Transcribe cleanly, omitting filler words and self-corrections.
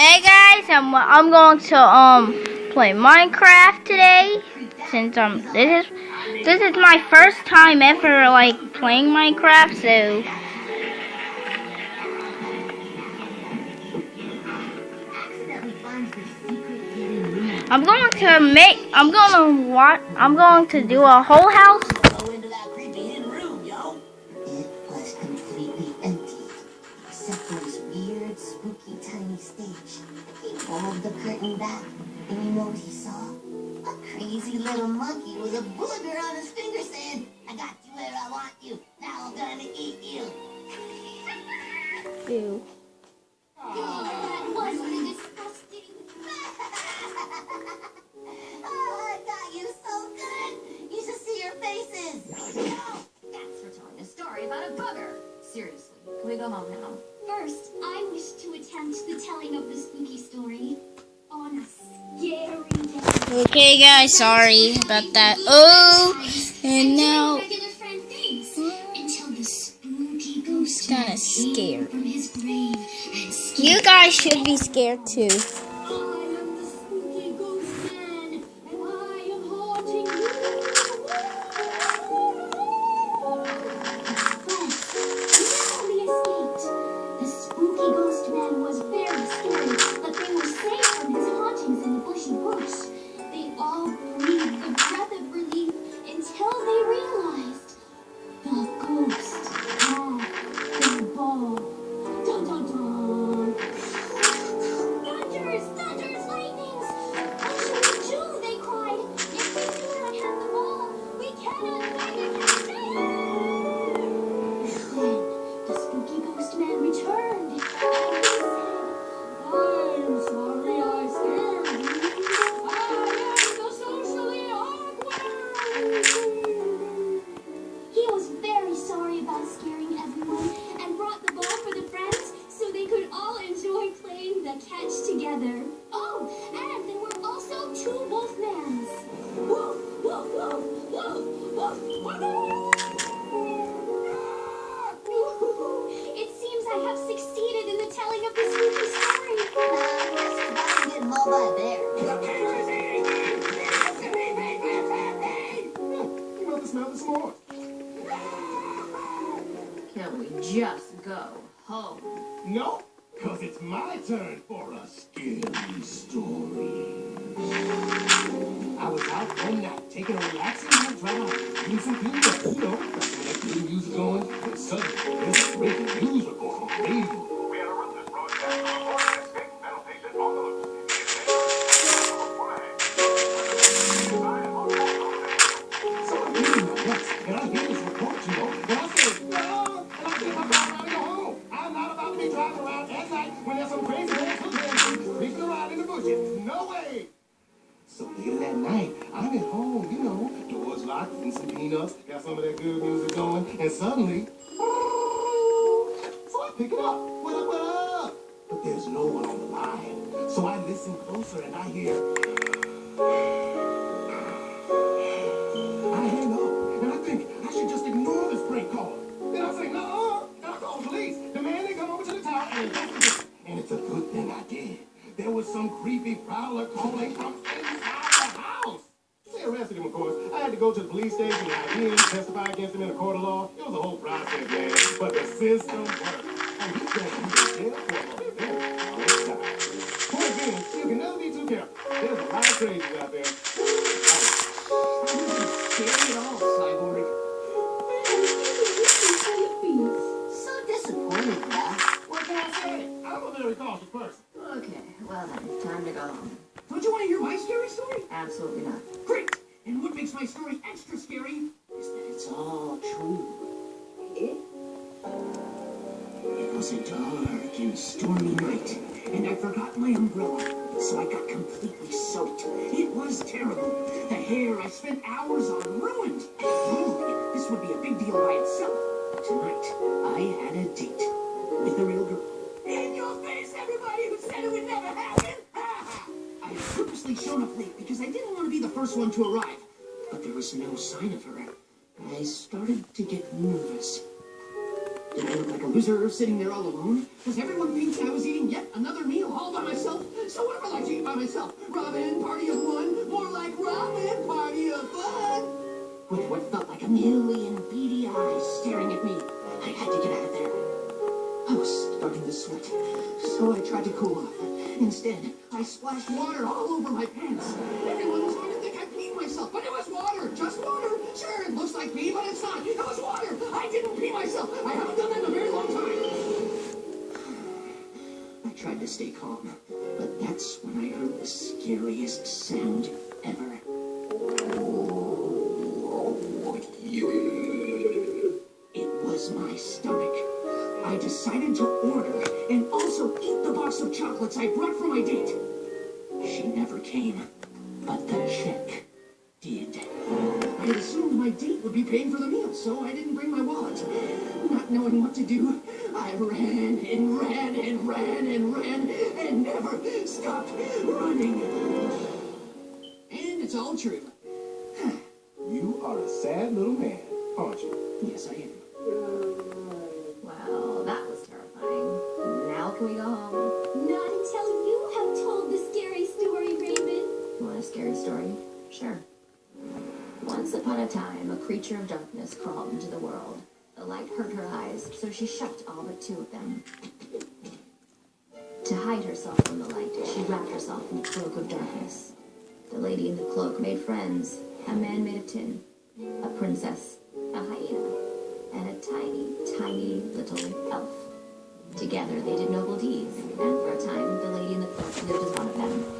Hey guys, I'm going to play Minecraft today since this is my first time ever playing Minecraft, so I'm going to do a whole house. Spooky tiny stage. He pulled the curtain back, and you know what he saw? A crazy little monkey with a booger on his finger saying, "I got you where I want you. Now I'm gonna eat you." Ew. That was disgusting. Oh, I got you so good. You should see your faces. No, that's for telling a story about a bugger. Seriously, can we go home now? First, I wish to attempt the telling of the spooky story on a scary day. Okay guys, sorry about that. Oh, and now Regular friend thinks until the spooky ghost kinda man scared. came from his grave and You guys should be scared too. I am the spooky ghost man, and I am haunting you. But we escaped. The spooky ghost man was very scared, but they were safe from his hauntings in the bushy bush. They all breathed a breath of relief until they realized the ghost had the ball. Dun dun dun! Thunders, lightnings! What shall we do? They cried. If we do not have the ball, we cannot play the captain. Then the spooky ghost man returned, and he said, "I am sorry I scared you. I am the socially awkward." He was very sorry about scaring everyone and brought the ball for the friends so they could all enjoy playing the catch together. Oh, and there were also 2 wolfmans. Woof, woof, woof, woof, woof, woof. It seems I have succeeded in the telling of the spooky story. Guess he's about to get mauled by a bear. You know the smell of s'mores. Can we just go home? No, because it's my turn for a scary story. I was out one night taking a relaxing night drive, eating some peanuts, you know, got some of that good music going, and suddenly there's a breaking news report on the radio. We interrupt this broadcast to report an escaped mental patient on the loose. So I'm reading my notes, and I hear this report, you know, and I say, no, and I get my car around and go home. I'm not about to be driving around at night when there's some crazy ass hoodlums creeping around in the bushes. No way. So later that night, I'm at home, you know, doors locked, eating some peanuts, got some of that good music going, and suddenly, so I pick it up. What up, what up? But there's no one on the line. So I listen closer and I hear, I hang up, and I think I should just ignore this prank call. Then I say, no, and I call the police. Demand they come over to the tower and investigate. And it's a good thing I did. There was some creepy prowler calling from inside the house. They arrested him, of course. I had to go to the police station and ID testify against him in a court of law. It was a whole process, man. But the system worked. And he's going to be jail for a very long time. Point being, you can never be too careful. There's a lot of crazies out there. Scary at all, Cyborg. So disappointed, yeah. What can I say? I'm a very cautious person. Okay, well then, time to go home. Don't you want to hear my scary story? Absolutely not. Great! And what makes my story extra scary is that it's all true. It was a dark and stormy night, and I forgot my umbrella, so I got completely soaked. It was terrible. The hair I spent hours on ruined. Normally, this would be a big deal by itself. But tonight, I had a date with a real girl. In your face, everybody who said it would never happen! I had purposely shown up late because I didn't want to be the first one to arrive. But there was no sign of her. I started to get nervous. Did I look like a loser sitting there all alone? Was everyone thinking I was eating yet another meal all by myself? So what if I like to eat by myself? Robin, party of one, more like Robin, party of fun. With what felt like a million beady eyes staring at me, I had to get out of there. I was starting to sweat, so I tried to cool off. Instead, I splashed water all over my pants. Everyone was going to think I peed myself, but it was water, just water. Sure, it looks like pee, but it's not. It was water. I didn't pee myself. I haven't done that in a very long time. I tried to stay calm, but that's when I heard the scariest sound ever. It was my stomach. I decided to order and also eat the box of chocolates I brought for my date. She never came, but the check did. I had assumed my date would be paying for the meal, so I didn't bring my wallet. Not knowing what to do, I ran and ran and ran and ran and never stopped running. And it's all true. You are a sad little man, aren't you? Yes, I am. Wow, that was terrifying. Now can we go home? Not until you have told the scary story, Raven. Want a scary story? Sure. Once upon a time, a creature of darkness crawled into the world. The light hurt her eyes, so she shut all but two of them. To hide herself from the light, she wrapped herself in a cloak of darkness. The lady in the cloak made friends. A man made of tin, a princess, a hyena, and a tiny, tiny little elf. Together they did noble deeds, and for a time the lady in the cloak lived as one of them.